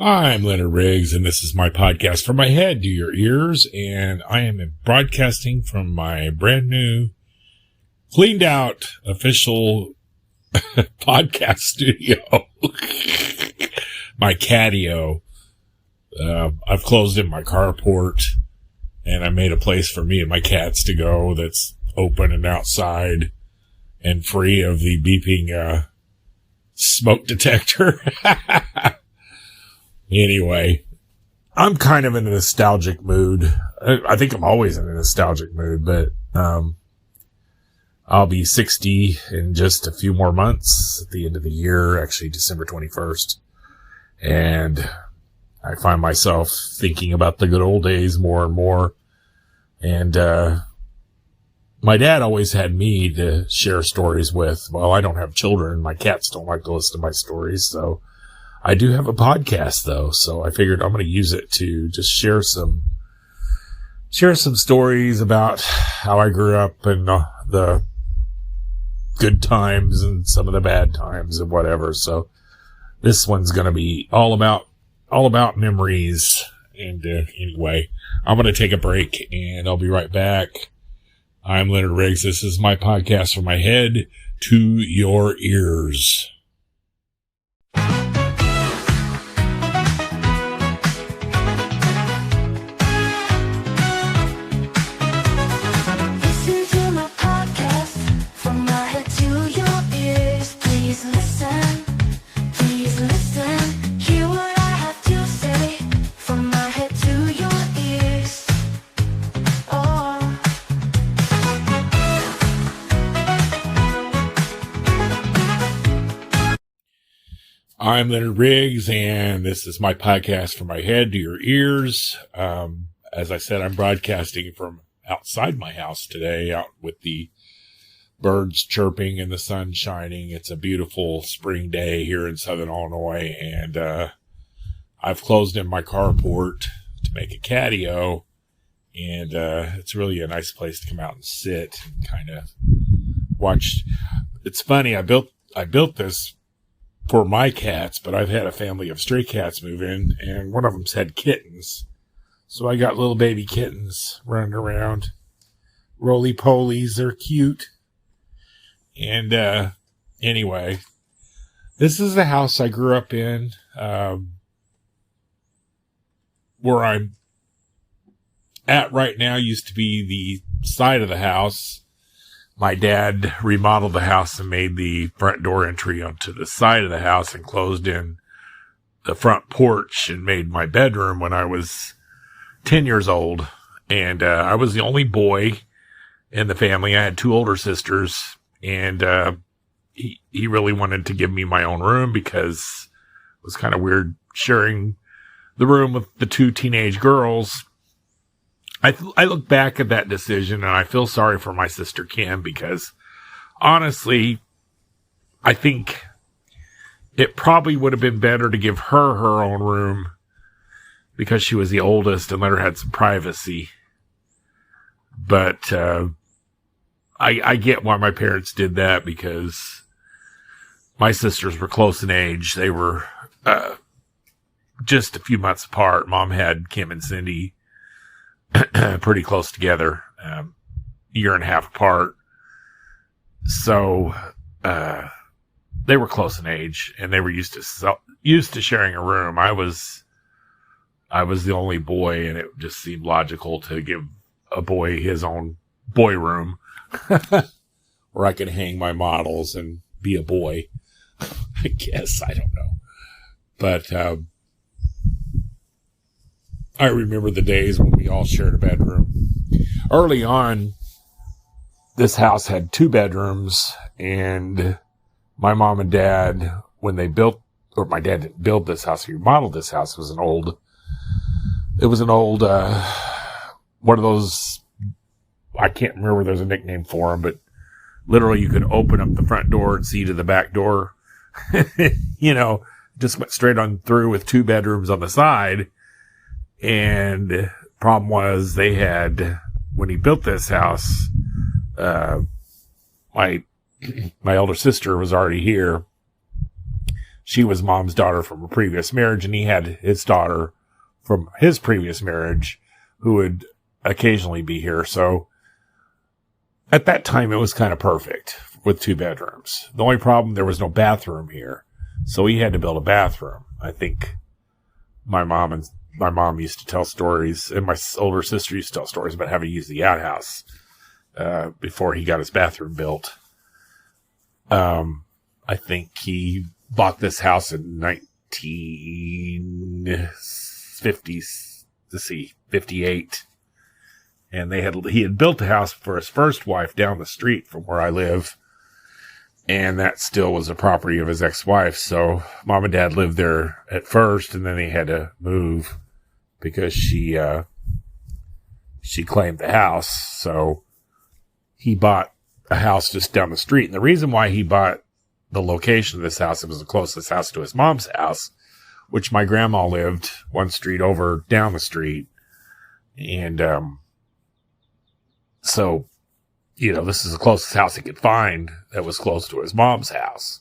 I'm Leonard Riggs, and this is my podcast from my head to your ears, and I am broadcasting from my brand new, cleaned out, official podcast studio. My catio. I've closed in my carport, and I made a place for me and my cats to go that's open and outside and free of the beeping smoke detector. Anyway, I'm kind of in a nostalgic mood. I think I'm always in a nostalgic mood, but I'll be 60 in just a few more months at the end of the year, actually December 21st. And I find myself thinking about the good old days more and more. And my dad always had me to share stories with. Well, I don't have children. My cats don't like to listen to my stories, so I do have a podcast though, so I figured I'm going to use it to just share some stories about how I grew up and the good times and some of the bad times and whatever. So this one's going to be all about memories. And anyway, I'm going to take a break and I'll be right back. I'm Leonard Riggs. This is my podcast from my head to your ears. I'm Leonard Riggs, and this is my podcast from my head to your ears. As I said, I'm broadcasting from outside my house today, out with the birds chirping and the sun shining. It's a beautiful spring day here in Southern Illinois, and I've closed in my carport to make a catio, and it's really a nice place to come out and sit and kind of watch. It's funny, I built this for my cats, but I've had a family of stray cats move in, and one of them's had kittens. So I got little baby kittens running around. Roly-polies, they're cute. And anyway, this is the house I grew up in, where I'm at right now used to be the side of the house. My dad remodeled the house and made the front door entry onto the side of the house and closed in the front porch and made my bedroom when I was 10 years old. And I was the only boy in the family. I had two older sisters, and he really wanted to give me my own room because it was kind of weird sharing the room with the two teenage girls. I look back at that decision and I feel sorry for my sister Kim, because honestly, I think it probably would have been better to give her her own room because she was the oldest and let her have some privacy. But I get why my parents did that, because my sisters were close in age. They were just a few months apart. Mom had Kim and Cindy pretty close together, year and a half apart. So they were close in age, and they were used to sharing a room. I was the only boy, and it just seemed logical to give a boy his own boy room where I could hang my models and be a boy. I guess, I don't know. But I remember the days when we all shared a bedroom. Early on, this house had two bedrooms, and my mom and dad, when they built, or my dad didn't build this house, he remodeled this house. It was an old, one of those, I can't remember, there's a nickname for them, but literally you could open up the front door and see to the back door. You know, just went straight on through with two bedrooms on the side. And problem was, they had, when he built this house, my elder sister was already here. she was mom's daughter from a previous marriage, and he had his daughter from his previous marriage who would occasionally be here. So at that time, it was kind of perfect with 2 bedrooms. The only problem, there was no bathroom here. So he had to build a bathroom. I think my mom used to tell stories, and my older sister used to tell stories about having to use the outhouse before he got his bathroom built. I think he bought this house in 1950s, 58. And he had built a house for his first wife down the street from where I live. And that still was a property of his ex-wife. So mom and dad lived there at first, and then they had to move because she claimed the house. So he bought a house just down the street. And the reason why he bought the location of this house, it was the closest house to his mom's house, which my grandma lived one street over down the street. And, so, this is the closest house he could find that was close to his mom's house.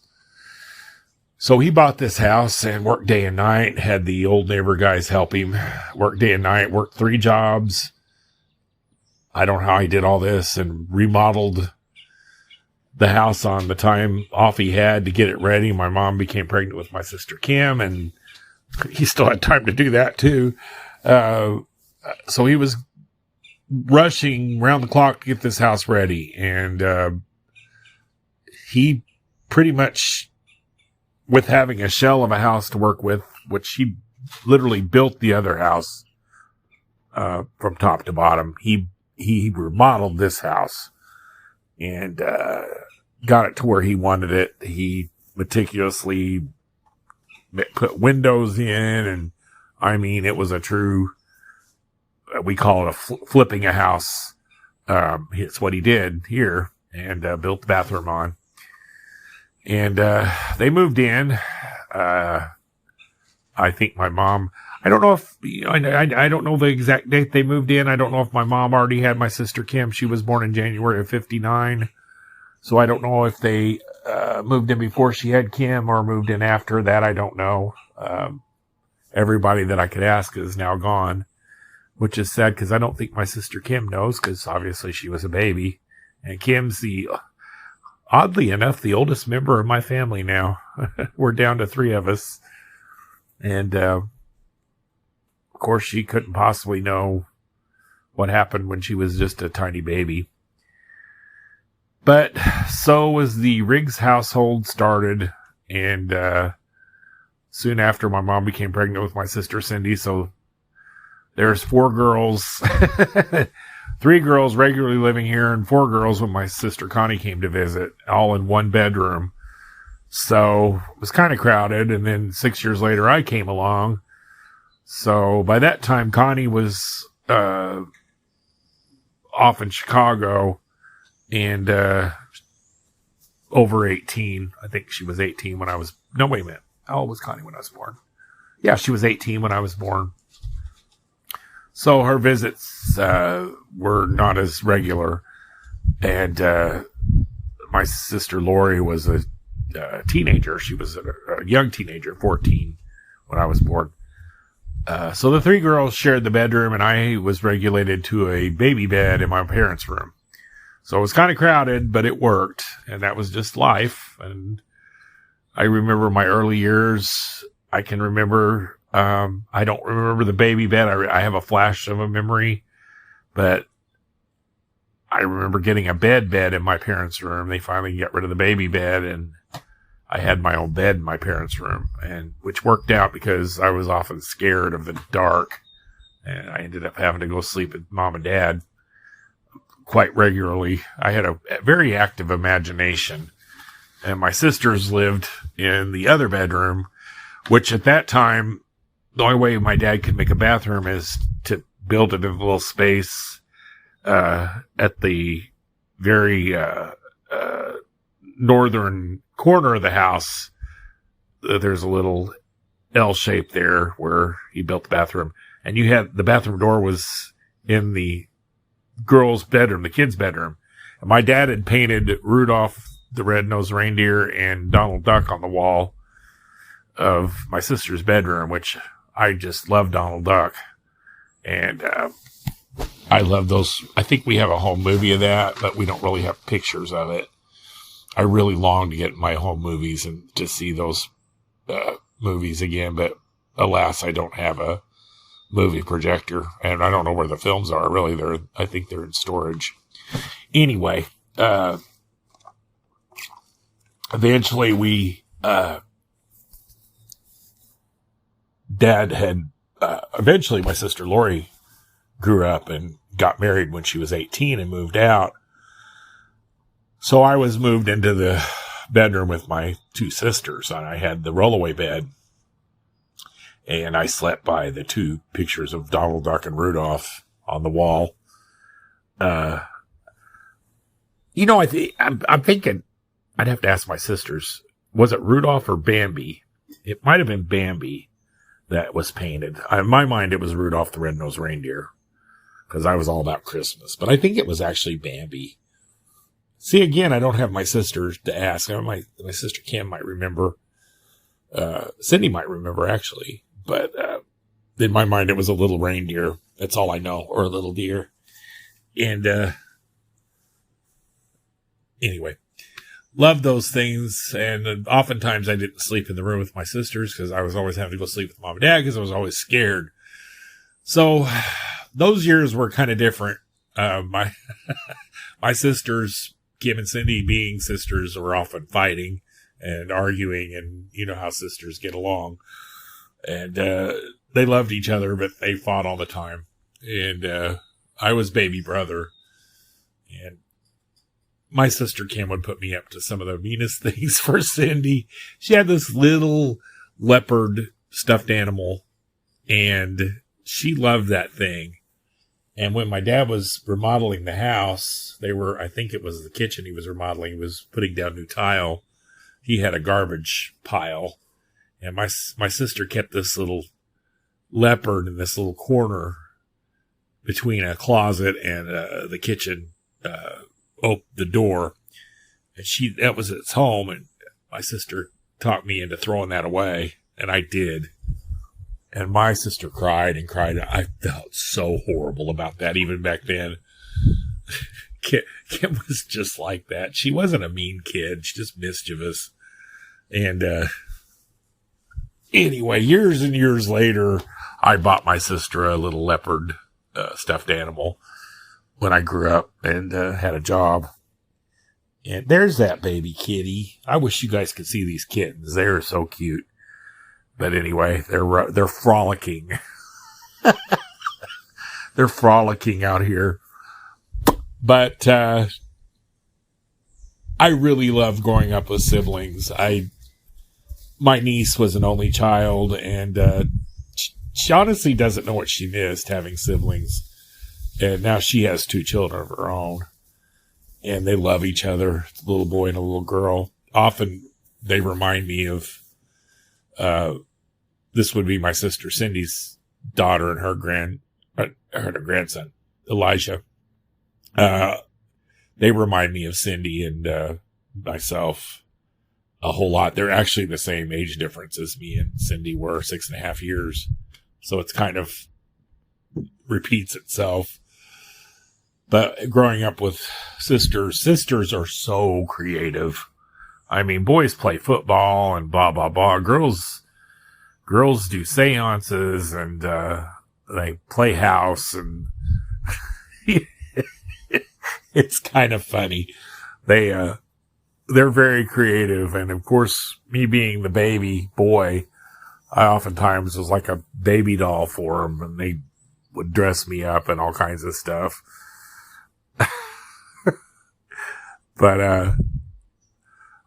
So he bought this house and worked day and night, had the old neighbor guys help him, worked day and night, worked 3 jobs. I don't know how he did all this, and remodeled the house on the time off he had to get it ready. My mom became pregnant with my sister Kim, and he still had time to do that too. So he was rushing round the clock to get this house ready. And he pretty much, with having a shell of a house to work with, which he literally built the other house from top to bottom, he remodeled this house and got it to where he wanted it. He meticulously put windows in, and I mean, it was a true, we call it a flipping a house. It's what he did here, and built the bathroom on. And they moved in. I think my mom, I don't know if, I don't know the exact date they moved in. I don't know if my mom already had my sister Kim. She was born in January of 59. So I don't know if they moved in before she had Kim or moved in after that. I don't know. Everybody that I could ask is now gone, which is sad because I don't think my sister Kim knows, because obviously she was a baby. And Kim's oddly enough, the oldest member of my family now. We're down to 3 of us. And, of course, she couldn't possibly know what happened when she was just a tiny baby. But so was the Riggs household started, and soon after my mom became pregnant with my sister Cindy. So there's 4 girls, 3 girls regularly living here, and 4 girls when my sister Connie came to visit, all in 1 bedroom. So it was kind of crowded. And then 6 years later, I came along. So by that time, Connie was off in Chicago, and over 18. I think she was 18 when I was, no, wait a minute. How old was Connie when I was born? Yeah, she was 18 when I was born. So her visits were not as regular. And my sister Lori was a teenager. She was a young teenager, 14, when I was born. So the 3 girls shared the bedroom, and I was regulated to a baby bed in my parents' room. So it was kind of crowded, but it worked, and that was just life. And I remember my early years. I can remember, I don't remember the baby bed. I have a flash of a memory, but I remember getting a bed in my parents' room. They finally got rid of the baby bed, and I had my own bed in my parents' room, and which worked out because I was often scared of the dark, and I ended up having to go sleep with mom and dad quite regularly. I had a very active imagination, and my sisters lived in the other bedroom, which at that time, the only way my dad could make a bathroom is to build it in a little space at the very northern corner of the house. There's a little L shape there where he built the bathroom, and you had the bathroom door was in the girls' bedroom, the kids' bedroom. And my dad had painted Rudolph the Red-Nosed Reindeer and Donald Duck on the wall. of my sister's bedroom, which I just love Donald Duck. And I love those. I think we have a home movie of that, but we don't really have pictures of it. I really long to get my home movies and to see those movies again, but alas, I don't have a movie projector, and I don't know where the films are. Really, I think they're in storage. Anyway, eventually we, eventually my sister Lori grew up and got married when she was 18 and moved out. So I was moved into the bedroom with my two sisters, and I had the rollaway bed, and I slept by the two pictures of Donald Duck and Rudolph on the wall. I'm thinking I'd have to ask my sisters, was it Rudolph or Bambi? It might have been Bambi that was painted. In my mind, it was Rudolph the Red-Nosed Reindeer, because I was all about Christmas. But I think it was actually Bambi. See, again, I don't have my sisters to ask. My sister Kim might remember. Cindy might remember, actually. But in my mind, it was a little reindeer. That's all I know. Or a little deer. And anyway, loved those things. And oftentimes I didn't sleep in the room with my sisters because I was always having to go sleep with mom and dad because I was always scared. So those years were kind of different. My sisters, Kim and Cindy, being sisters, were often fighting and arguing, and you know how sisters get along. And they loved each other, but they fought all the time. And I was baby brother. And my sister Kim would put me up to some of the meanest things for Cindy. She had this little leopard stuffed animal, and she loved that thing. And when my dad was remodeling the house, I think it was the kitchen he was remodeling. He was putting down new tile. He had a garbage pile. And my sister kept this little leopard in this little corner between a closet and the kitchen, the door. And that was its home. And my sister talked me into throwing that away. And I did. And my sister cried and cried. I felt so horrible about that even back then. Kim was just like that. She wasn't a mean kid. She just mischievous. And anyway, years and years later, I bought my sister a little leopard stuffed animal when I grew up and had a job. And there's that baby kitty. I wish you guys could see these kittens. They're so cute. But anyway, they're frolicking. They're frolicking out here. But I really loved growing up with siblings. My niece was an only child, and she honestly doesn't know what she missed having siblings. And now she has two children of her own, and they love each other. It's a little boy and a little girl. Often they remind me of this would be my sister Cindy's daughter and her grandson, Elijah. They remind me of Cindy and myself a whole lot. They're actually the same age difference as me and Cindy were, 6.5 years. So it's kind of repeats itself. But growing up with sisters are so creative. I mean, boys play football and blah, blah, blah. Girls do seances and they play house, and it's kind of funny. They're very creative, and of course, me being the baby boy, I oftentimes was like a baby doll for them, and they would dress me up and all kinds of stuff. But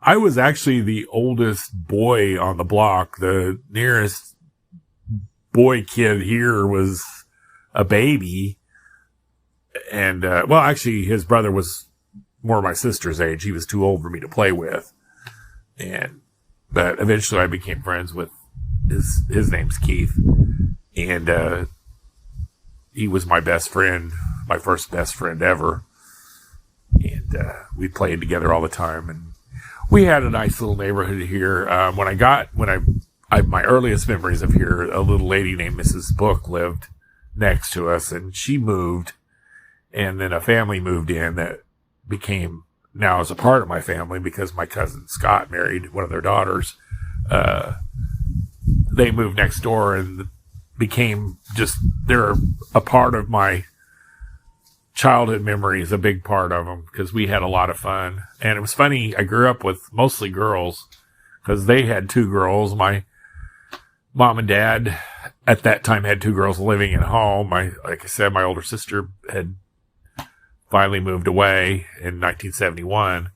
I was actually the oldest boy on the block. The nearest boy kid here was a baby. And, actually his brother was more my sister's age. He was too old for me to play with. But eventually I became friends with his name's Keith. And, he was my best friend, my first best friend ever. And, we played together all the time, and we had a nice little neighborhood here. When I my earliest memories of here, a little lady named Mrs. Book lived next to us, and she moved, and then a family moved in that became now as a part of my family because my cousin Scott married one of their daughters. They moved next door and became they're a part of my childhood memories, a big part of them, because we had a lot of fun. And it was funny, I grew up with mostly girls because they had two girls. My mom and dad at that time had two girls living at home. Like I said, my older sister had finally moved away in 1971.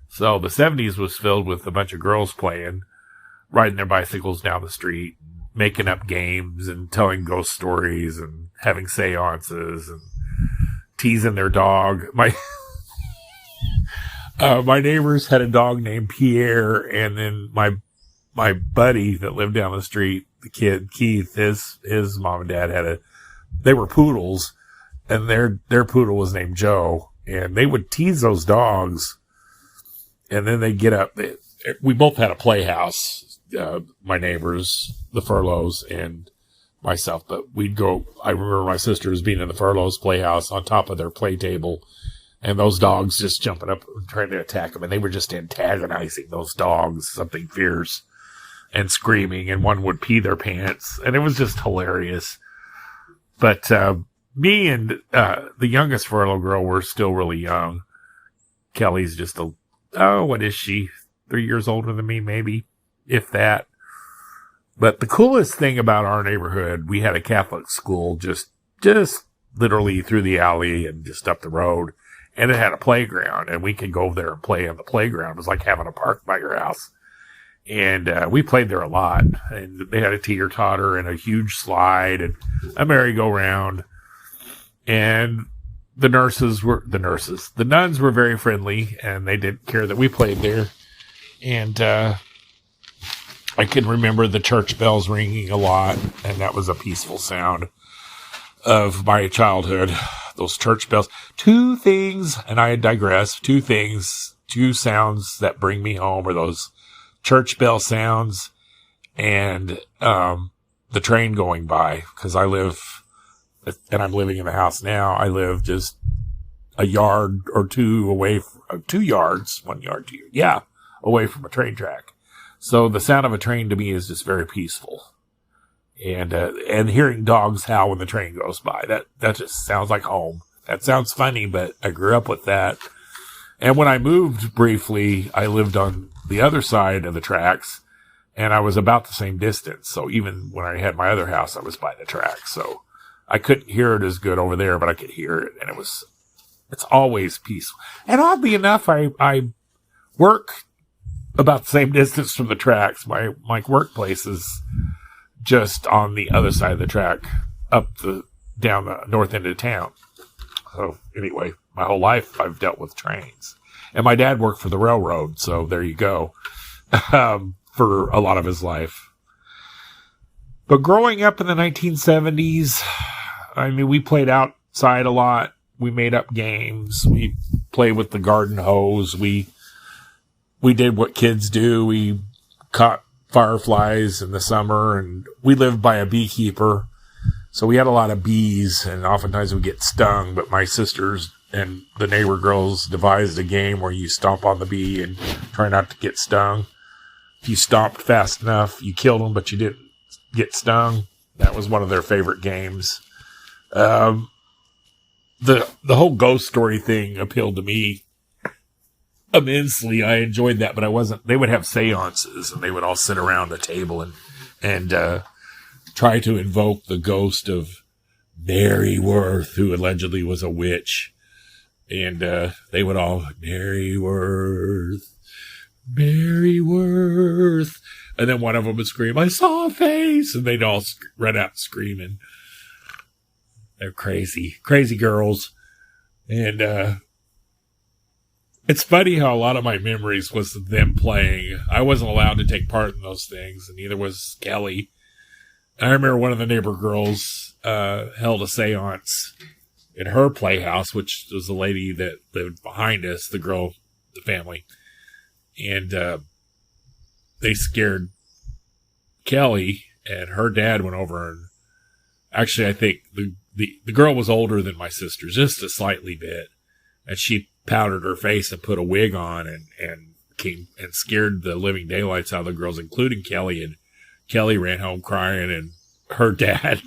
So the 70s was filled with a bunch of girls playing, riding their bicycles down the street, making up games and telling ghost stories and having seances and teasing their dog. My neighbors had a dog named Pierre, and then my buddy that lived down the street, the kid Keith, his mom and dad they were poodles, and their poodle was named Joe, and they would tease those dogs, and then they'd get up. We both had a playhouse, my neighbors, the Furloughs, and myself, but I remember my sisters being in the Furloughs playhouse on top of their play table, and those dogs just jumping up and trying to attack them, and they were just antagonizing those dogs, something fierce, and screaming, and one would pee their pants, and it was just hilarious. But me and the youngest Furlough girl were still really young. Kelly's just what is she? 3 years older than me, maybe, if that. But the coolest thing about our neighborhood, we had a Catholic school just literally through the alley and just up the road. And it had a playground, and we could go over there and play on the playground. It was like having a park by your house. And we played there a lot. And they had a teeter-totter and a huge slide and a merry-go-round. And the nuns were very friendly, and they didn't care that we played there. And I can remember the church bells ringing a lot, and that was a peaceful sound of my childhood. Those church bells. Two things, and I digress, two sounds that bring me home are those church bell sounds and the train going by, because I live, and I'm living in the house now, I live just a yard or two away, 2 yards, 1 yard, 2 yards, away from a train track. So the sound of a train to me is just very peaceful. And hearing dogs howl when the train goes by, that just sounds like home. That sounds funny, but I grew up with that. And when I moved briefly, I lived on the other side of the tracks, and I was about the same distance. So even when I had my other house, I was by the tracks. So I couldn't hear it as good over there, but I could hear it, and it's always peaceful. And oddly enough, I work about the same distance from the tracks. My workplace is just on the other side of the track, down the north end of town. So anyway, my whole life I've dealt with trains, and my dad worked for the railroad. So there you go, for a lot of his life. But growing up in the 1970s, I mean, we played outside a lot. We made up games. We played with the garden hose. We did what kids do. We caught fireflies in the summer, and we lived by a beekeeper. So we had a lot of bees, and oftentimes we get stung, but my sisters and the neighbor girls devised a game where you stomp on the bee and try not to get stung. If you stomped fast enough, you killed them, but you didn't get stung. That was one of their favorite games. The whole ghost story thing appealed to me immensely. I enjoyed that, but they would have seances, and they would all sit around a table and try to invoke the ghost of Mary Worth, who allegedly was a witch. And they would all, Mary Worth, Mary Worth. And then one of them would scream, I saw a face. And they'd all run out screaming. They're crazy girls. And it's funny how a lot of my memories was them playing. I wasn't allowed to take part in those things, and neither was Kelly. I remember one of the neighbor girls held a seance in her playhouse, which was the lady that lived behind us, the family. And they scared Kelly, and her dad went over and actually, I think the girl was older than my sister, just a slightly bit. And she powdered her face and put a wig on and came and scared the living daylights out of the girls, including Kelly. And Kelly ran home crying, and her dad,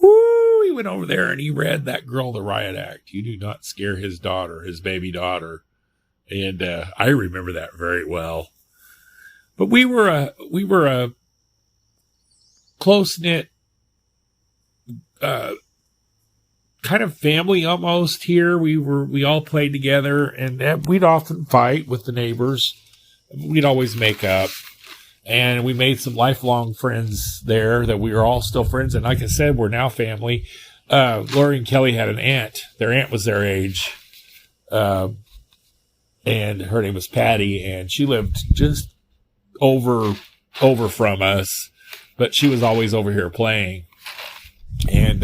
whoo, he went over there and he read that girl the riot act. You do not scare his daughter, his baby daughter. And I remember that very well. But we were a close-knit kind of family almost here. We all played together, and we'd often fight with the neighbors. We'd always make up, and we made some lifelong friends there that we are all still friends. And like I said, we're now family. Lori and Kelly had an aunt. Their aunt was their age, and her name was Patty, and she lived just over from us, but she was always over here playing. And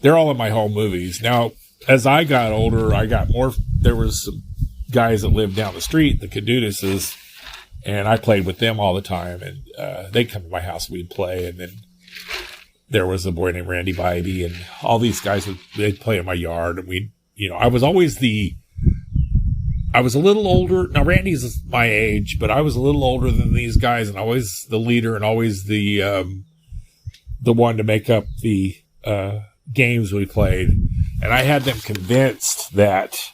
they're all in my home movies. Now, as I got older, I got more. There was some guys that lived down the street, the Cadutuses, and I played with them all the time. And they'd come to my house, we'd play. And then there was a boy named Randy Bybee, and all these guys they'd play in my yard. And I was always I was a little older. Now, Randy's my age, but I was a little older than these guys, and always the leader and always the one to make up the games we played. And I had them convinced that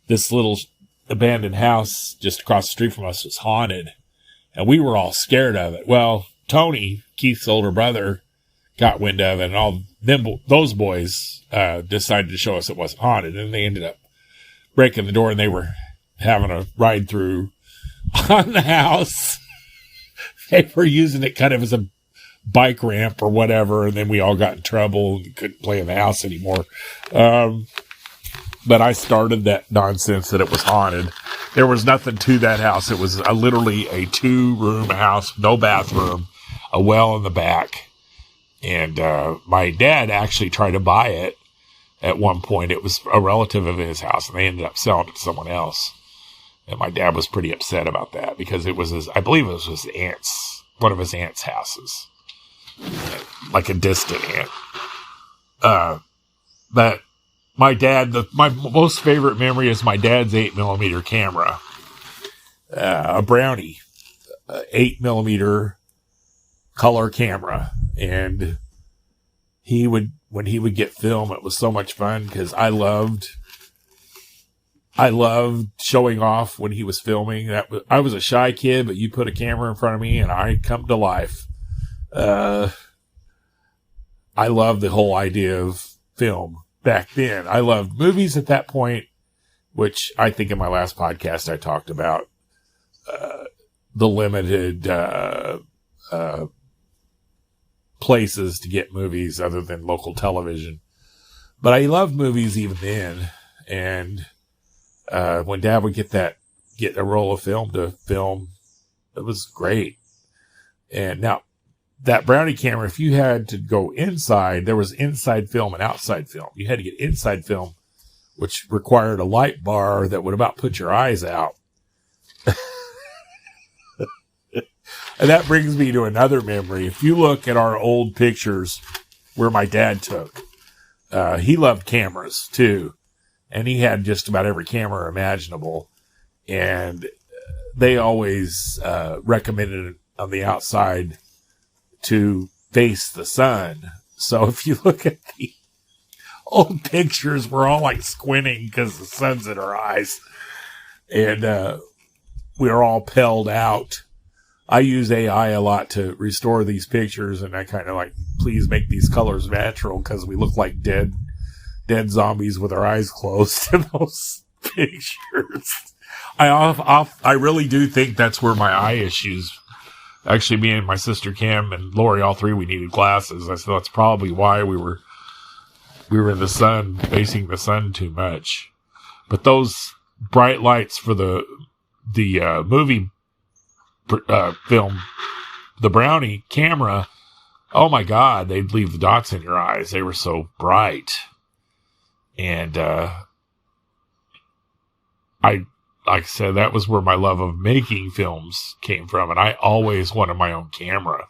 this little abandoned house just across the street from us was haunted, and we were all scared of it. Well, Tony, Keith's older brother, got wind of it, and those boys decided to show us it wasn't haunted, and they ended up breaking the door, and they were having a ride through on the house. They were using it kind of as a bike ramp or whatever, and then we all got in trouble and couldn't play in the house anymore. But I started that nonsense that it was haunted. There was nothing to that house. It was literally a 2-room house, no bathroom, a well in the back. And my dad actually tried to buy it at one point. It was a relative of his house, and they ended up selling it to someone else. And my dad was pretty upset about that because it was I believe it was his aunt's, one of his aunt's houses, like a distant aunt. But my dad, my most favorite memory is my dad's 8mm camera, a Brownie, 8mm color camera. And when he would get film, it was so much fun because I loved showing off when he was filming. I was a shy kid, but you put a camera in front of me and I come to life. I loved the whole idea of film back then. I loved movies at that point, which I think in my last podcast I talked about the limited places to get movies other than local television. But I loved movies even then. And when Dad would get a roll of film to film, it was great. And now that Brownie camera, if you had to go inside, there was inside film and outside film. You had to get inside film, which required a light bar that would about put your eyes out. And that brings me to another memory. If you look at our old pictures where my dad took, he loved cameras too. And he had just about every camera imaginable. And they always recommended on the outside to face the sun. So if you look at the old pictures, we're all like squinting because the sun's in our eyes. And we're all pelled out. I use AI a lot to restore these pictures, and I kind of like, please make these colors natural because we look like dead zombies with our eyes closed in those pictures. I really do think that's where my eye issues. Actually, me and my sister Kim and Lori, all three, we needed glasses. I said that's probably why we were in the sun, facing the sun too much. But those bright lights for the movie film, the Brownie camera, oh my God, they'd leave the dots in your eyes. They were so bright. And like I said, that was where my love of making films came from. And I always wanted my own camera.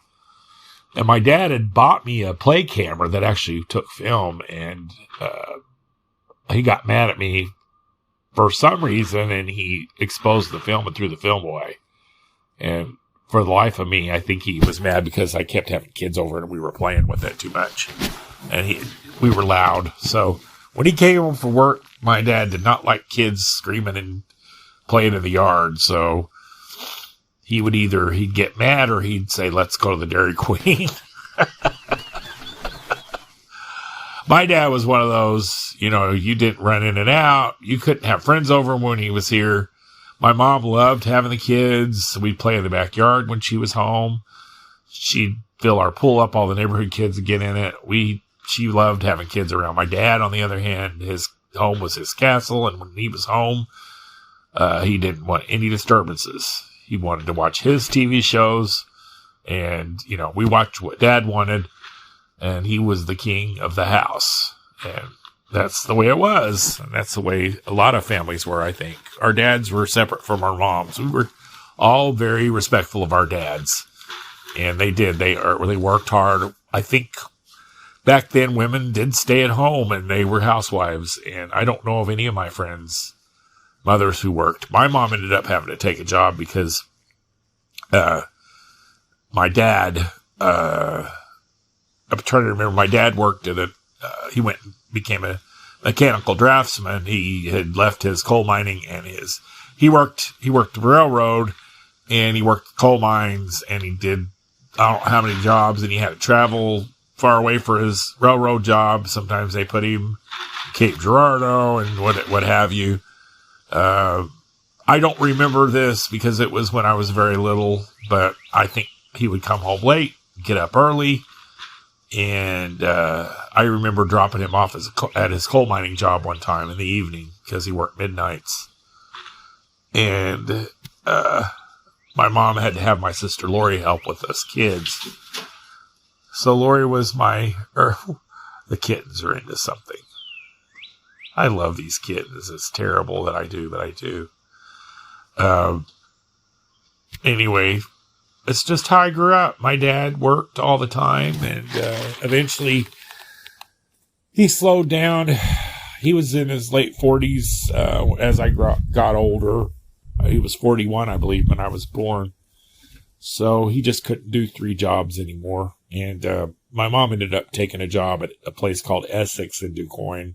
And my dad had bought me a play camera that actually took film, and he got mad at me for some reason, and he exposed the film and threw the film away. And for the life of me, I think he was mad because I kept having kids over and we were playing with it too much. And we were loud. So when he came home from work, my dad did not like kids screaming and playing in the yard. So he'd get mad or he'd say, let's go to the Dairy Queen. My dad was one of those, you didn't run in and out. You couldn't have friends over when he was here. My mom loved having the kids. We'd play in the backyard when she was home. She'd fill our pool up, all the neighborhood kids would get in it. She loved having kids around. My dad, on the other hand, his home was his castle, and when he was home, he didn't want any disturbances. He wanted to watch his TV shows, and, we watched what Dad wanted, and he was the king of the house. And that's the way it was. And that's the way a lot of families were, I think. Our dads were separate from our moms. We were all very respectful of our dads. And they did. They worked hard. I think back then women did stay at home and they were housewives. And I don't know of any of my friends' mothers who worked. My mom ended up having to take a job because my dad, I'm trying to remember, my dad worked at he went and became a mechanical draftsman. He had left his coal mining and he worked the railroad and he worked coal mines and he did, I don't know how many jobs, and he had to travel far away for his railroad job. Sometimes they put him Cape Girardeau and what have you. I don't remember this because it was when I was very little, but I think he would come home late, get up early. And I remember dropping him off at his coal mining job one time in the evening because he worked midnights. And my mom had to have my sister Lori help with us kids. So Lori was the kittens are into something. I love these kittens. It's terrible that I do, but I do. Anyway, it's just how I grew up. My dad worked all the time, and eventually he slowed down. He was in his late 40s as I got older. He was 41, I believe, when I was born. So he just couldn't do 3 jobs anymore. And my mom ended up taking a job at a place called Essex in DuQuoin,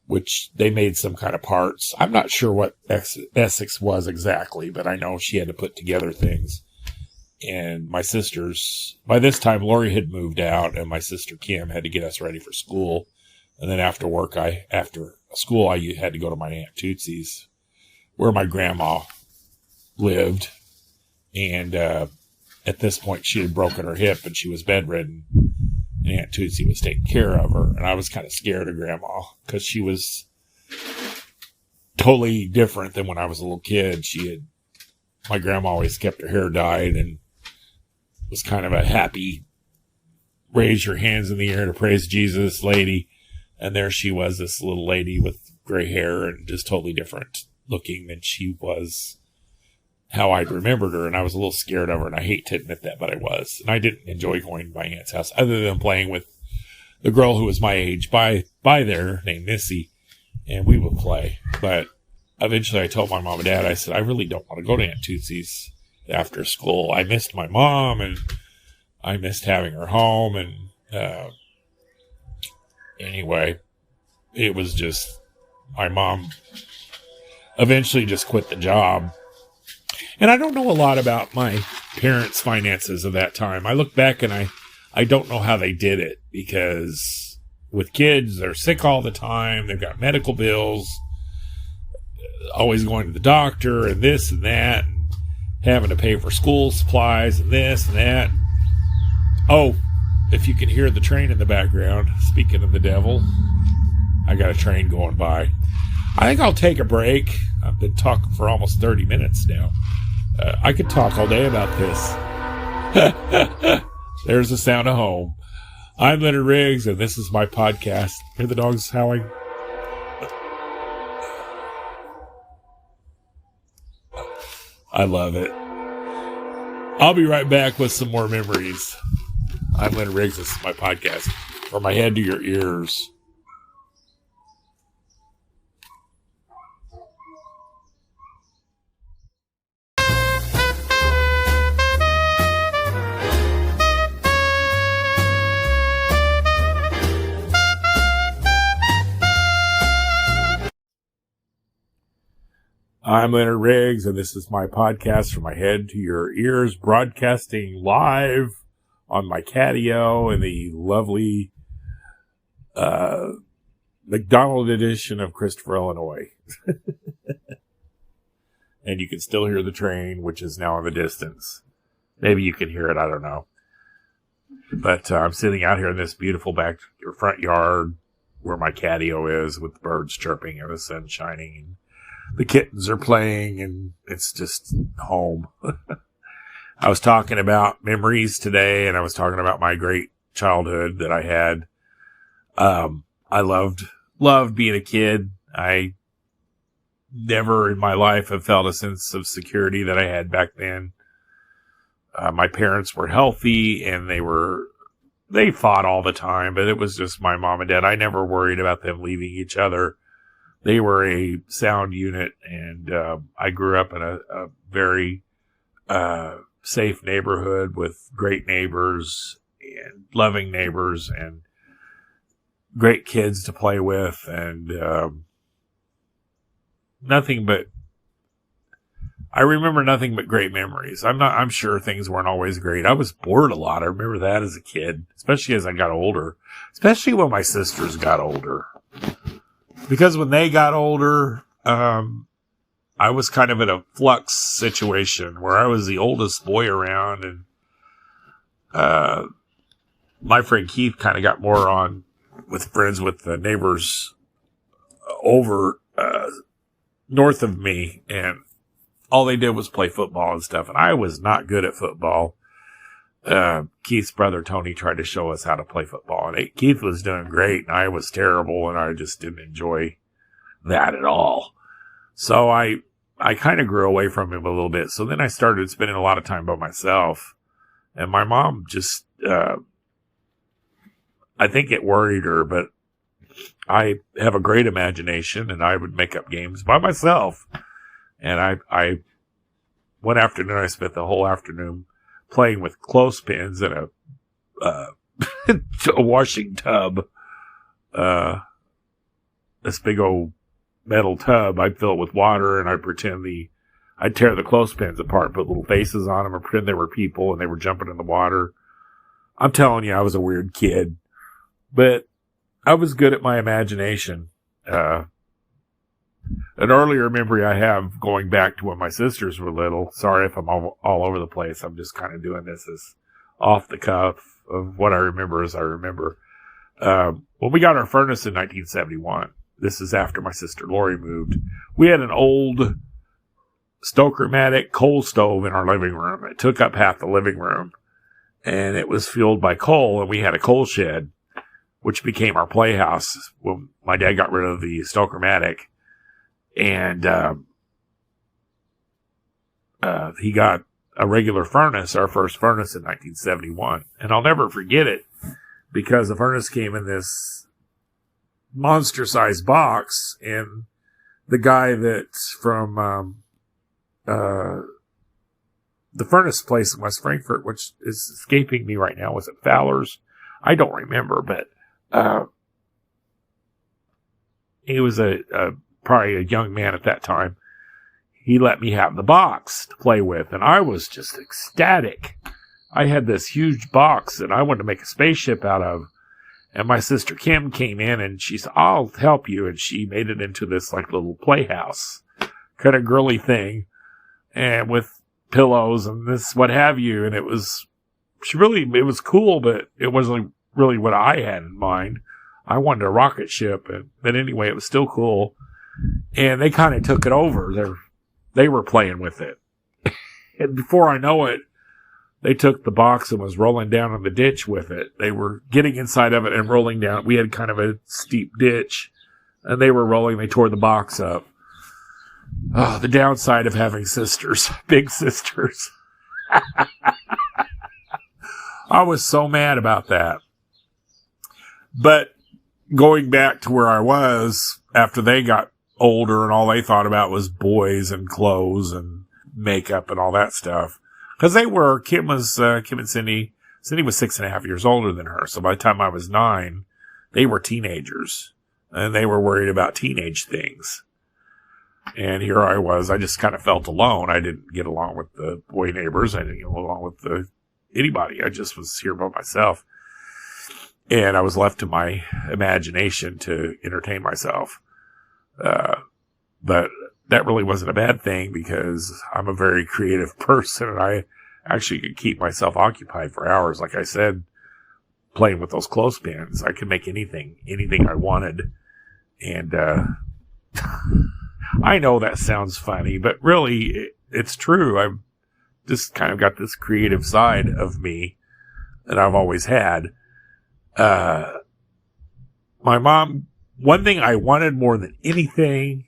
which they made some kind of parts. I'm not sure what Essex was exactly, but I know she had to put together things. And my sisters, by this time, Lori had moved out, and my sister Kim had to get us ready for school. And then after school, I had to go to my Aunt Tootsie's, where my grandma lived. And at this point, she had broken her hip, and she was bedridden. And Aunt Tootsie was taking care of her. And I was kind of scared of Grandma because she was totally different than when I was a little kid. My grandma always kept her hair dyed and was kind of a happy, raise your hands in the air to praise Jesus lady. And there she was, this little lady with gray hair and just totally different looking than she was how I'd remembered her. And I was a little scared of her, and I hate to admit that, but I was. And I didn't enjoy going to my aunt's house other than playing with the girl who was my age by there named Missy, and we would play. But eventually I told my mom and dad, I said, I really don't want to go to Aunt Tootsie's after school. I missed my mom, and I missed having her home. And anyway, it was just, my mom eventually just quit the job. And I don't know a lot about my parents' finances of that time. I look back and I don't know how they did it, because with kids, they're sick all the time. They've got medical bills, always going to the doctor and this and that, and having to pay for school supplies and this and that. Oh, if you can hear the train in the background, speaking of the devil, I got a train going by. I think I'll take a break. I've been talking for almost 30 minutes now. I could talk all day about this. There's the sound of home. I'm Leonard Riggs, and this is my podcast. Hear the dogs howling? I love it. I'll be right back with some more memories. I'm Leonard Riggs. This is my podcast. From my head to your ears. I'm Leonard Riggs, and this is my podcast From My Head to Your Ears, broadcasting live on my catio in the lovely McDonald edition of Christopher, Illinois. And you can still hear the train, which is now in the distance. Maybe you can hear it, I don't know. But I'm sitting out here in this beautiful front yard where my catio is, with the birds chirping and the sun shining, and the kittens are playing, and it's just home. I was talking about memories today, and I was talking about my great childhood that I had. I loved being a kid. I never in my life have felt a sense of security that I had back then. My parents were healthy, and they fought all the time, but it was just my mom and dad. I never worried about them leaving each other. They were a sound unit, and I grew up in a very safe neighborhood with great neighbors and loving neighbors and great kids to play with, and I remember nothing but great memories. I'm sure things weren't always great. I was bored a lot. I remember that as a kid, especially as I got older, especially when my sisters got older. Because when they got older, I was kind of in a flux situation where I was the oldest boy around, and my friend Keith kind of got more on with friends with the neighbors over north of me, and all they did was play football and stuff, and I was not good at football. Keith's brother Tony tried to show us how to play football, and Keith was doing great, and I was terrible, and I just didn't enjoy that at all. So I kind of grew away from him a little bit. So then I started spending a lot of time by myself, and my mom just, I think it worried her, but I have a great imagination, and I would make up games by myself. And I one afternoon, I spent the whole afternoon playing with clothespins in a washing tub, this big old metal tub. I'd fill it with water, and I'd tear the clothespins apart, put little faces on them, and pretend they were people, and they were jumping in the water. I'm telling you, I was a weird kid, but I was good at my imagination. An earlier memory I have, going back to when my sisters were little. Sorry if I'm all over the place. I'm just kind of doing this as off the cuff of what I remember as I remember. When we got our furnace in 1971, this is after my sister Lori moved, we had an old Stoker-matic coal stove in our living room. It took up half the living room, and it was fueled by coal, and we had a coal shed, which became our playhouse when my dad got rid of the Stoker-matic. And he got a regular furnace, our first furnace, in 1971. And I'll never forget it, because the furnace came in this monster-sized box, and the guy that's from the furnace place in West Frankfort, which is escaping me right now, was it Fowler's? I don't remember, but he was probably a young man at that time. He let me have the box to play with, and I was just ecstatic. I had this huge box that I wanted to make a spaceship out of, and my sister Kim came in, and she said, "I'll help you," and she made it into this like little playhouse, kind of girly thing, and with pillows and this what have you, and it was cool, but it wasn't really what I had in mind. I wanted a rocket ship, but anyway, it was still cool. And they kind of took it over. They were playing with it. And before I know it, they took the box and was rolling down in the ditch with it. They were getting inside of it and rolling down. We had kind of a steep ditch, and they were rolling. They tore the box up. Oh, the downside of having sisters, big sisters. I was so mad about that. But going back to where I was after they got older and all they thought about was boys and clothes and makeup and all that stuff. Because Kim and Cindy was 6.5 years older than her. So by the time I was 9, they were teenagers and they were worried about teenage things. And here I was. I just kind of felt alone. I didn't get along with the boy neighbors. I didn't get along with anybody. I just was here by myself. And I was left to my imagination to entertain myself. But that really wasn't a bad thing because I'm a very creative person and I actually could keep myself occupied for hours. Like I said, playing with those clothespins, I could make anything I wanted. And, I know that sounds funny, but really it's true. I've just kind of got this creative side of me that I've always had. My mom, one thing I wanted more than anything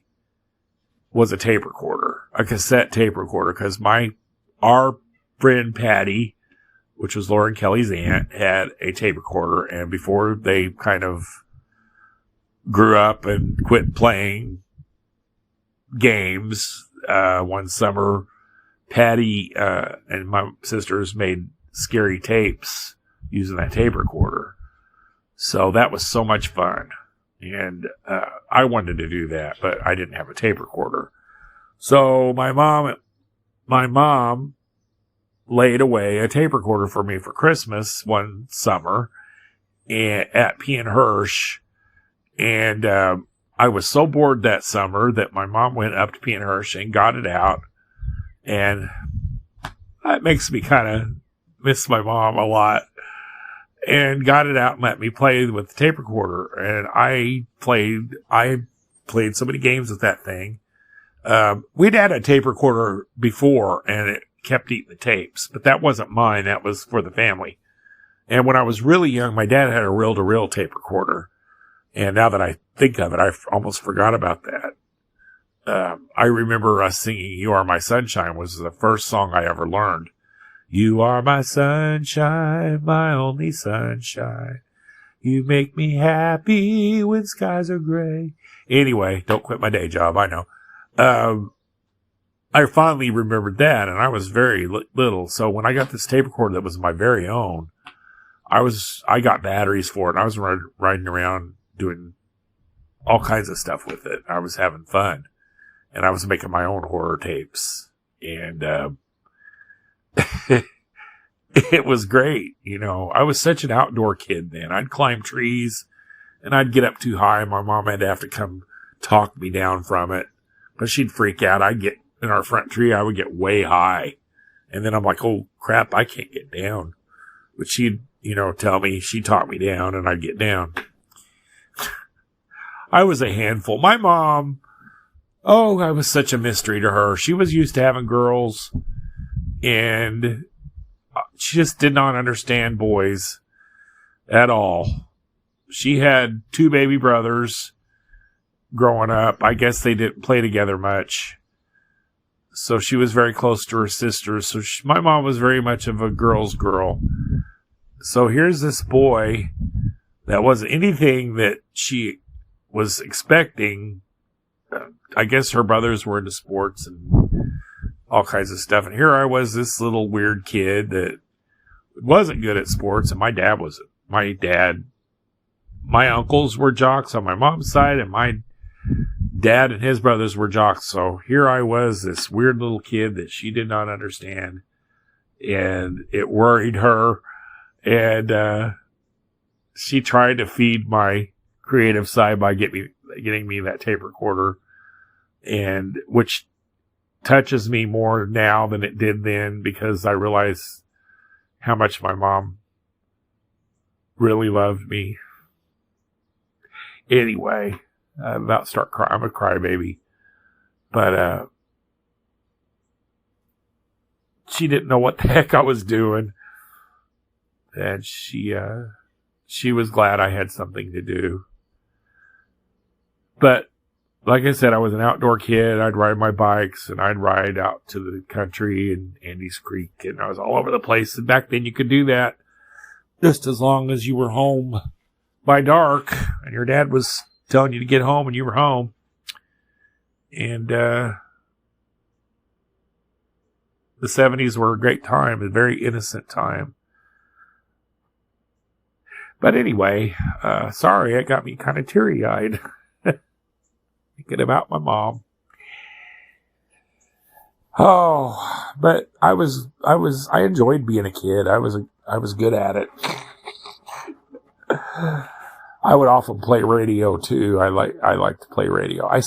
was a tape recorder, a cassette tape recorder, because our friend Patty, which was Lauren Kelly's aunt, had a tape recorder, and before they kind of grew up and quit playing games, one summer, Patty and my sisters made scary tapes using that tape recorder. So that was so much fun. And I wanted to do that, but I didn't have a tape recorder. So my mom laid away a tape recorder for me for Christmas one summer at P and Hirsch. And I was so bored that summer that my mom went up to P and Hirsch and got it out. And that makes me kind of miss my mom a lot. And got it out and let me play with the tape recorder. And I played so many games with that thing. We'd had a tape recorder before and it kept eating the tapes, but that wasn't mine. That was for the family. And when I was really young, my dad had a reel-to-reel tape recorder. And now that I think of it, I almost forgot about that. I remember us singing You Are My Sunshine was the first song I ever learned. You are my sunshine, my only sunshine. You make me happy when skies are gray. Anyway, don't quit my day job, I know. I finally remembered that, and I was very little. So when I got this tape recorder that was my very own, I got batteries for it, and I was riding around doing all kinds of stuff with it. I was having fun, and I was making my own horror tapes, and it was great. You know, I was such an outdoor kid then. I'd climb trees and I'd get up too high. My mom had to have to come talk me down from it, but she'd freak out. I'd get in our front tree. I would get way high. And then I'm like, oh crap, I can't get down. But she'd, tell me, she talked me down and I'd get down. I was a handful. My mom, I was such a mystery to her. She was used to having girls. And she just did not understand boys at all. She had 2 baby brothers growing up. I guess they didn't play together much. So she was very close to her sisters. So my mom was very much of a girl's girl. So here's this boy that wasn't anything that she was expecting. I guess her brothers were into sports and all kinds of stuff. And here I was, this little weird kid that wasn't good at sports. And my uncles were jocks on my mom's side, and my dad and his brothers were jocks. So here I was, this weird little kid that she did not understand. And it worried her. And she tried to feed my creative side by getting me that tape recorder, and which touches me more now than it did then, because I realize how much my mom really loved me. Anyway, I'm about to start crying. I'm a crybaby. But she didn't know what the heck I was doing. And she was glad I had something to do. But like I said, I was an outdoor kid. I'd ride my bikes and I'd ride out to the country and Andes Creek, and I was all over the place. And back then you could do that. just as long as you were home by dark and your dad was telling you to get home and you were home. And the 70s were a great time, a very innocent time. But anyway, sorry, it got me kind of teary-eyed thinking about my mom. Oh, but I enjoyed being a kid. I was good at it. I would often play radio too. I like to play radio. I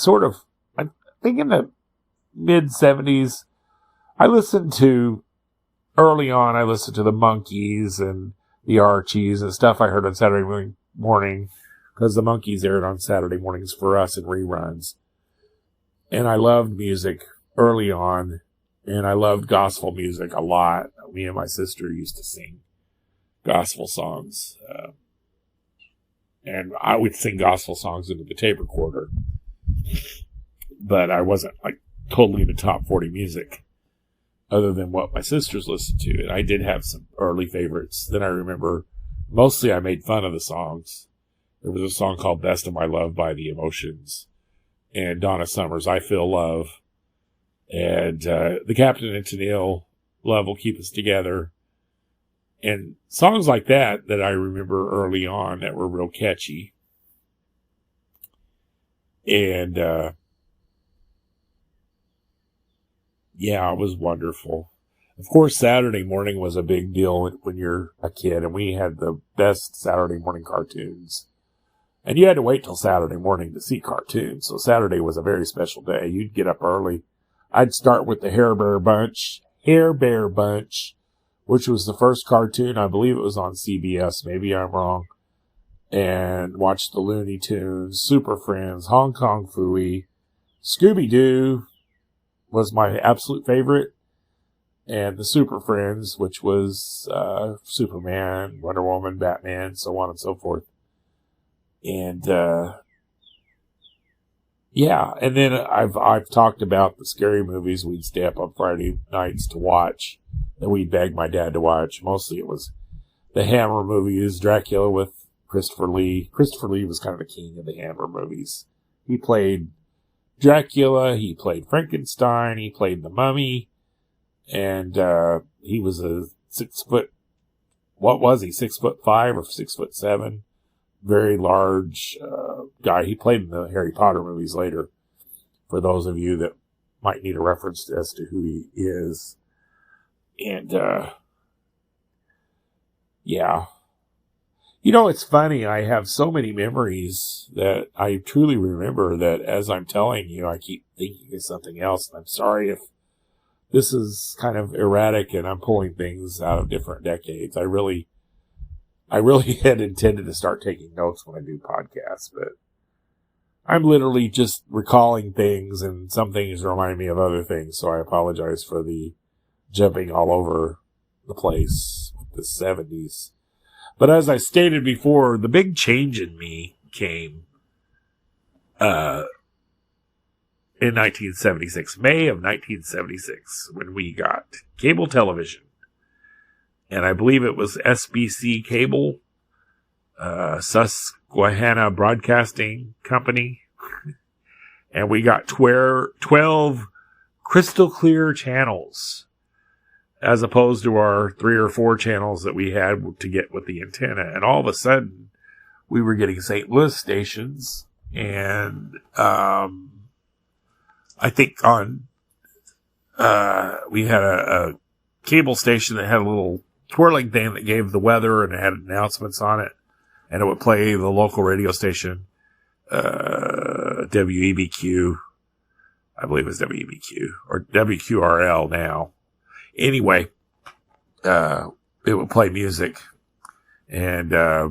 think in the mid 70s, I listened to the Monkees and the Archies and stuff I heard on Saturday morning, because the Monkees aired on Saturday mornings for us in reruns. And I loved music early on, and I loved gospel music a lot. Me and my sister used to sing gospel songs. And I would sing gospel songs into the tape recorder. But I wasn't like totally into top 40 music other than what my sisters listened to. And I did have some early favorites. Then I remember mostly I made fun of the songs. There was a song called Best of My Love by The Emotions, and Donna Summer's I Feel Love, and The Captain and Tennille, Love Will Keep Us Together. And songs like that I remember early on that were real catchy. And yeah, it was wonderful. Of course, Saturday morning was a big deal when you're a kid, and we had the best Saturday morning cartoons. And you had to wait till Saturday morning to see cartoons, so Saturday was a very special day. You'd get up early. I'd start with the Hair Bear Bunch, which was the first cartoon. I believe it was on CBS. Maybe I'm wrong. And watch the Looney Tunes, Super Friends, Hong Kong Phooey, Scooby-Doo was my absolute favorite, and the Super Friends, which was Superman, Wonder Woman, Batman, so on and so forth. And yeah, and then I've talked about the scary movies we'd stay up on Friday nights to watch, that we'd beg my dad to watch. Mostly it was the Hammer movies, Dracula with Christopher Lee. Christopher Lee was kind of the king of the Hammer movies. He played Dracula, he played Frankenstein, he played the Mummy, and he was a 6'5" or 6'7", very large guy. He played in the Harry Potter movies later, for those of you that might need a reference as to who he is. And yeah. You know, it's funny. I have so many memories that I truly remember that as I'm telling you, I keep thinking of something else. And I'm sorry if this is kind of erratic and I'm pulling things out of different decades. I really had intended to start taking notes when I do podcasts, but I'm literally just recalling things, and some things remind me of other things. So I apologize for the jumping all over the place with the 70s. But as I stated before, the big change in me came in 1976, May of 1976, when we got cable television. And I believe it was SBC Cable, Susquehanna Broadcasting Company. And we got 12 crystal clear channels, as opposed to our 3 or 4 channels that we had to get with the antenna. And all of a sudden, we were getting St. Louis stations. And I think we had a cable station that had a little twirling thing that gave the weather and it had announcements on it. And it would play the local radio station, WEBQ. I believe it was WEBQ, or WQRL now. Anyway, it would play music, and that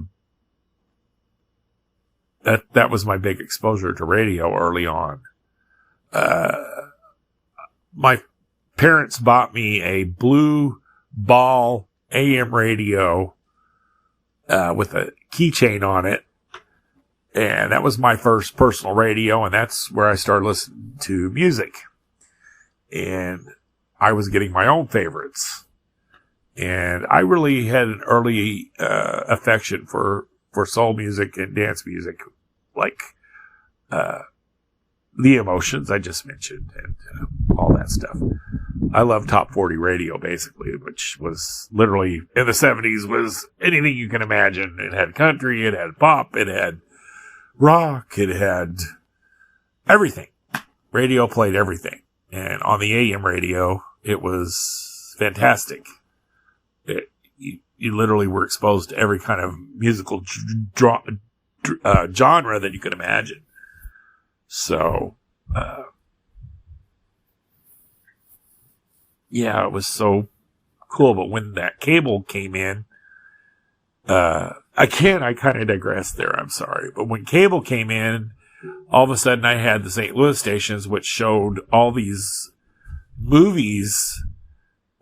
was my big exposure to radio early on. My parents bought me a Blue Ball AM radio with a keychain on it, and that was my first personal radio, and that's where I started listening to music. And I was getting my own favorites. And I really had an early affection for soul music and dance music, like the Emotions I just mentioned and all that stuff. I love Top 40 radio, basically, which was literally in the 70s was anything you can imagine. It had country, it had pop, it had rock, it had everything. Radio played everything. And on the AM radio, it was fantastic. You literally were exposed to every kind of musical genre that you could imagine. So, yeah, it was so cool. But when that cable came in, I kind of digressed there. I'm sorry. But when cable came in, all of a sudden I had the St. Louis stations, which showed all these movies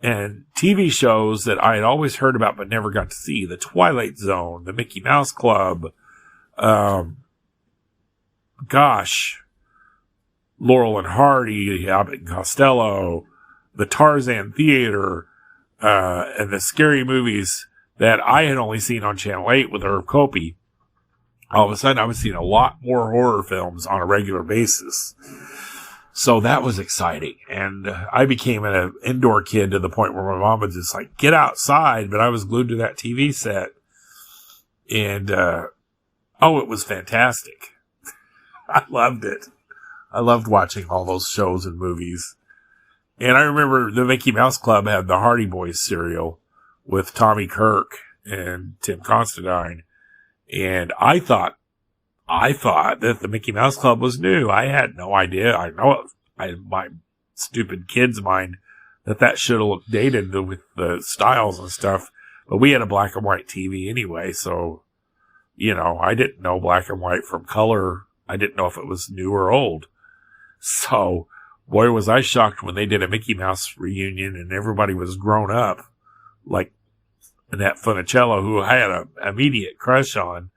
and TV shows that I had always heard about but never got to see. The Twilight Zone, the Mickey Mouse Club, Laurel and Hardy, Abbott and Costello, the Tarzan Theater, and the scary movies that I had only seen on Channel 8 with Irv Kopey. All of a sudden, I was seeing a lot more horror films on a regular basis. So that was exciting. And I became an indoor kid to the point where my mom was just like, get outside. But I was glued to that TV set. And, it was fantastic. I loved it. I loved watching all those shows and movies. And I remember the Mickey Mouse Club had the Hardy Boys cereal with Tommy Kirk and Tim Considine. And I thought that the Mickey Mouse Club was new. I had no idea. I know my stupid kid's mind that should have looked dated with the styles and stuff. But we had a black and white TV anyway. So, I didn't know black and white from color. I didn't know if it was new or old. So, boy, was I shocked when they did a Mickey Mouse reunion and everybody was grown up, like Annette Funicello, who I had an immediate crush on,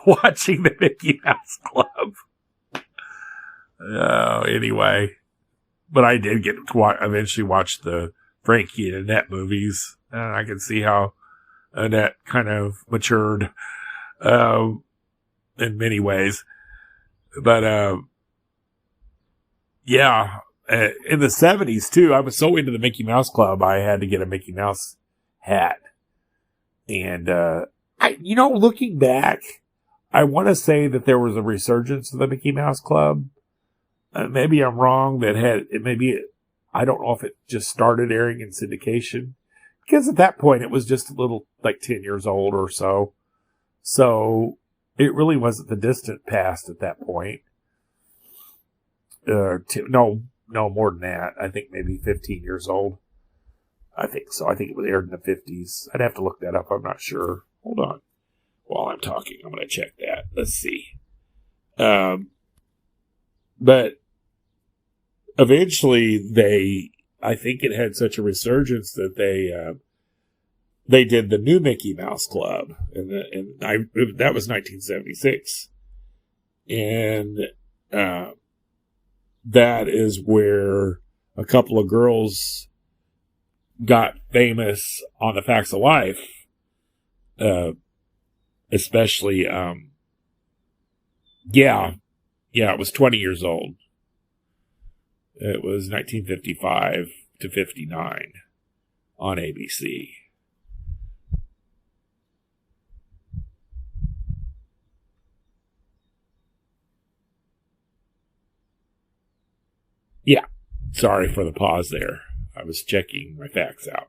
watching the Mickey Mouse Club. Anyway, but I did get to eventually watch the Frankie and Annette movies, and I can see how Annette kind of matured in many ways. But in the 70s too, I was so into the Mickey Mouse Club, I had to get a Mickey Mouse hat. And looking back, I want to say that there was a resurgence of the Mickey Mouse Club. Maybe I'm wrong. I don't know if it just started airing in syndication, because at that point it was just a little like 10 years old or so. So it really wasn't the distant past at that point. No, more than that. I think maybe 15 years old. I think so. I think it was aired in the 50s. I'd have to look that up. I'm not sure. Hold on. While I'm talking, I'm going to check that. Let's see. But eventually I think it had such a resurgence that they did the new Mickey Mouse Club. That was 1976. And, that is where a couple of girls got famous on The Facts of Life, especially, it was 20 years old. It was 1955 to 59 on ABC. Yeah, sorry for the pause there. I was checking my facts out.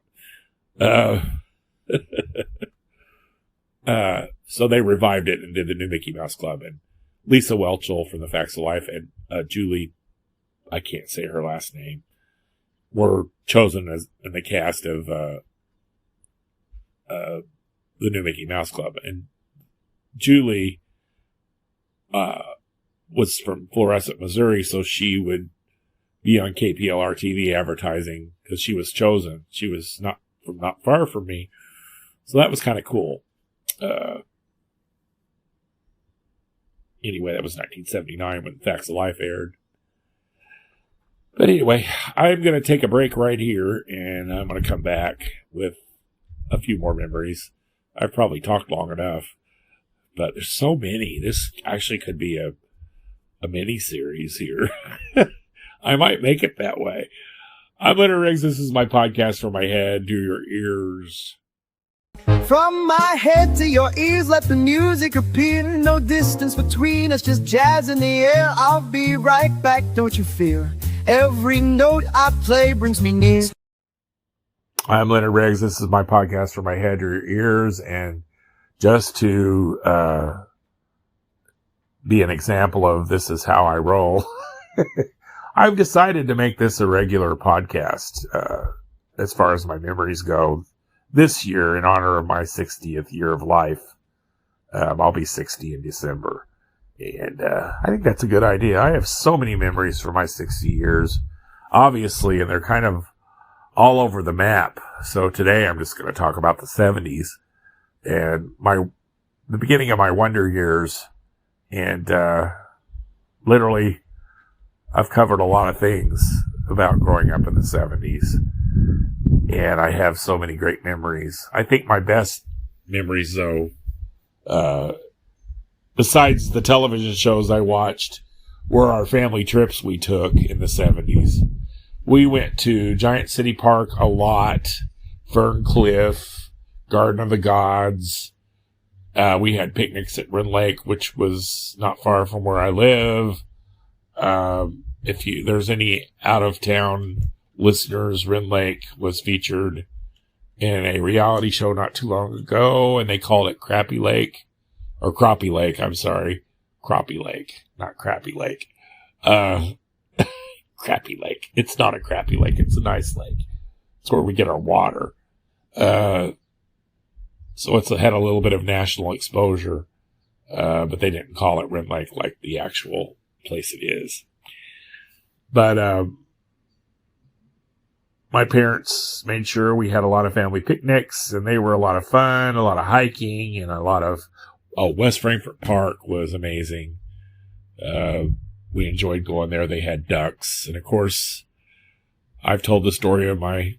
So they revived it and did the new Mickey Mouse Club. And Lisa Whelchel from The Facts of Life and Julie, I can't say her last name, were chosen as in the cast of the new Mickey Mouse Club. And Julie was from Florissant, Missouri, so she would be on KPLR TV advertising because she was chosen. She was not far from me. So that was kind of cool. Anyway, that was 1979 when Facts of Life aired. But anyway, I'm going to take a break right here, and I'm going to come back with a few more memories. I've probably talked long enough, but there's so many. This actually could be a mini series here. I might make it that way. I'm Leonard Riggs. This is my podcast from my head to your ears. From my head to your ears, let the music appear. No distance between us, just jazz in the air. I'll be right back, don't you fear. Every note I play brings me near. I'm Leonard Riggs. This is my podcast from my head to your ears. And just to be an example of this is how I roll, I've decided to make this a regular podcast as far as my memories go. This year, in honor of my 60th year of life, I'll be 60 in December. And I think that's a good idea. I have so many memories for my 60 years, obviously, and they're kind of all over the map. So today I'm just going to talk about the 70s and the beginning of my wonder years. And literally, I've covered a lot of things about growing up in the 70s. And I have so many great memories. I think my best memories, though, besides the television shows I watched, were our family trips we took in the 70s. We went to Giant City Park a lot, Ferncliff, Garden of the Gods. We had picnics at Rend Lake, which was not far from where I live. If there's any out-of-town listeners, Rend Lake was featured in a reality show not too long ago, and they called it Crappie Lake. Or Crappie Lake, I'm sorry. Crappie Lake, not Crappie Lake. Crappie Lake. It's not a crappy lake. It's a nice lake. It's where we get our water. So it's had a little bit of national exposure, but they didn't call it Rend Lake like the actual place it is. But my parents made sure we had a lot of family picnics, and they were a lot of fun, a lot of hiking, and a lot of... West Frankfort Park was amazing. We enjoyed going there. They had ducks. And, of course, I've told the story of my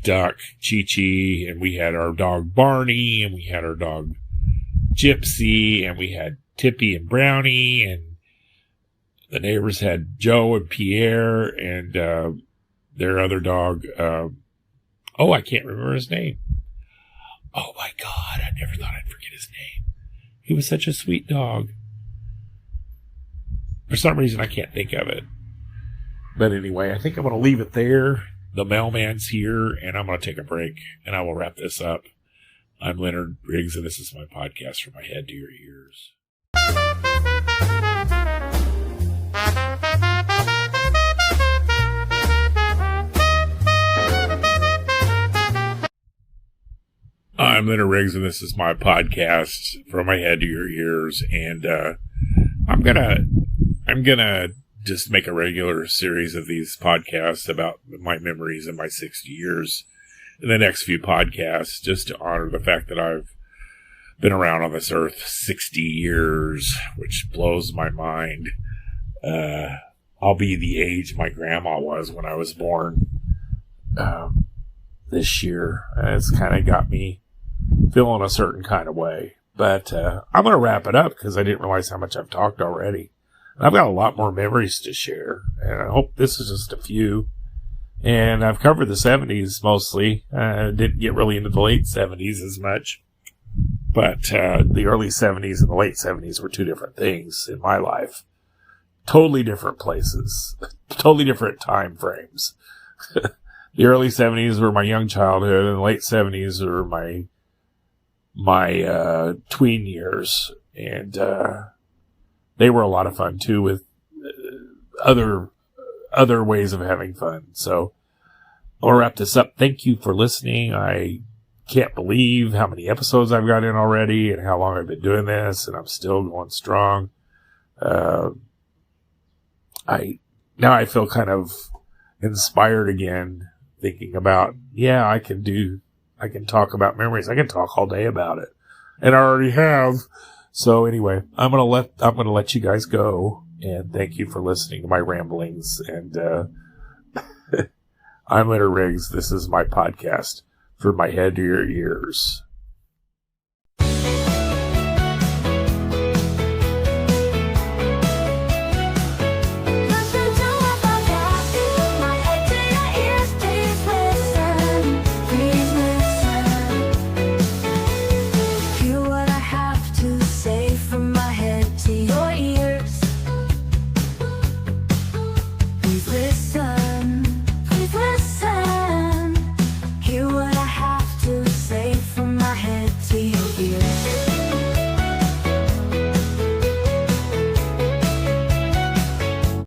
duck, Chi-Chi, and we had our dog Barney, and we had our dog Gypsy, and we had Tippy and Brownie, and the neighbors had Joe and Pierre, and their other dog, I can't remember his name. Oh my God, I never thought I'd forget his name. He was such a sweet dog. For some reason, I can't think of it. But anyway, I think I'm going to leave it there. The mailman's here, and I'm going to take a break, and I will wrap this up. I'm Leonard Riggs, and this is my podcast from my head to your ears. I'm Leonard Riggs, and this is my podcast from my head to your ears. And I'm gonna just make a regular series of these podcasts about my memories in my 60 years in the next few podcasts, just to honor the fact that I've been around on this earth 60 years, which blows my mind. I'll be the age my grandma was when I was born this year. It's kind of got me feeling a certain kind of way. But I'm going to wrap it up because I didn't realize how much I've talked already. And I've got a lot more memories to share, and I hope this is just a few. And I've covered the 70s mostly. Didn't get really into the late 70s as much. But the early 70s and the late 70s were two different things in my life. Totally different places. Totally different time frames. The early 70s were my young childhood, and the late 70s were my tween years. And they were a lot of fun, too, with other ways of having fun. So I'll wrap this up. Thank you for listening. I can't believe how many episodes I've got in already and how long I've been doing this, and I'm still going strong. I feel kind of inspired again, thinking about, I can talk about memories. I can talk all day about it, and I already have. So anyway, I'm gonna let you guys go, And thank you for listening to my ramblings. And I'm Leonard Riggs. This is my podcast, From My Head to Your Ears.